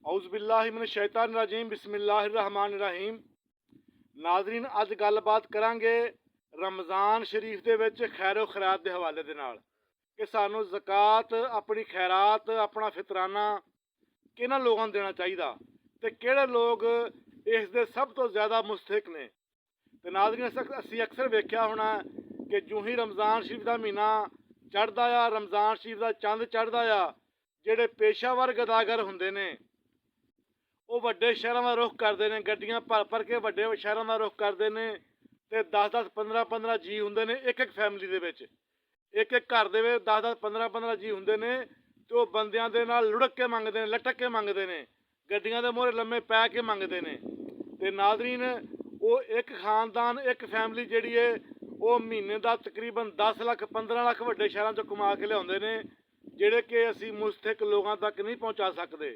औज़ुबिल्लाहिमिनश्शैतानिर्रजीम बिस्मिल्लाहिर्रहमानिर्रहीम। नाज़रीन, अज गलबात करांगे रमज़ान शरीफ दे विच खैरो खैरात के हवाले दे नाल कि सानू ज़कात, अपनी खैरात, अपना फितराना किन्हां लोगों देना चाहिए ते किहड़े लोग इस दे सब तो ज़्यादा मुस्तहिक ने। ते नाज़रीन, असीं अक्सर वेख्या होना कि जूं ही रमज़ान शरीफ का महीना चढ़दा आ, रमज़ान शरीफ का चंद चढ़दा आ, जिहड़े पेशावर गदागर हुंदे ने वो वड्डे शहरों का रुख करते हैं, गड्डियां भर भर के वड्डे शहरों का रुख करते हैं। तो 10-10, 15-15 जी होंगे ने एक फैमिली दे विच, एक घर दे 10-10, 15-15 जी होंगे ने। तो बंदियां दे नाल लुढ़क के मंगते हैं, लटक के मंगते हैं, गड्डियां दे मोहरे लम्मे पै के मंगते हैं। तो नाज़रीन, वो एक खानदान, एक फैमिली जिहड़ी है वो महीने का तकरीबन 10 लाख 15 लाख वड्डे शहरों चों कमा के लियाउंदे ने, जिहड़े कि असीं मुस्तहिक लोगों तक नहीं पहुँचा सकते।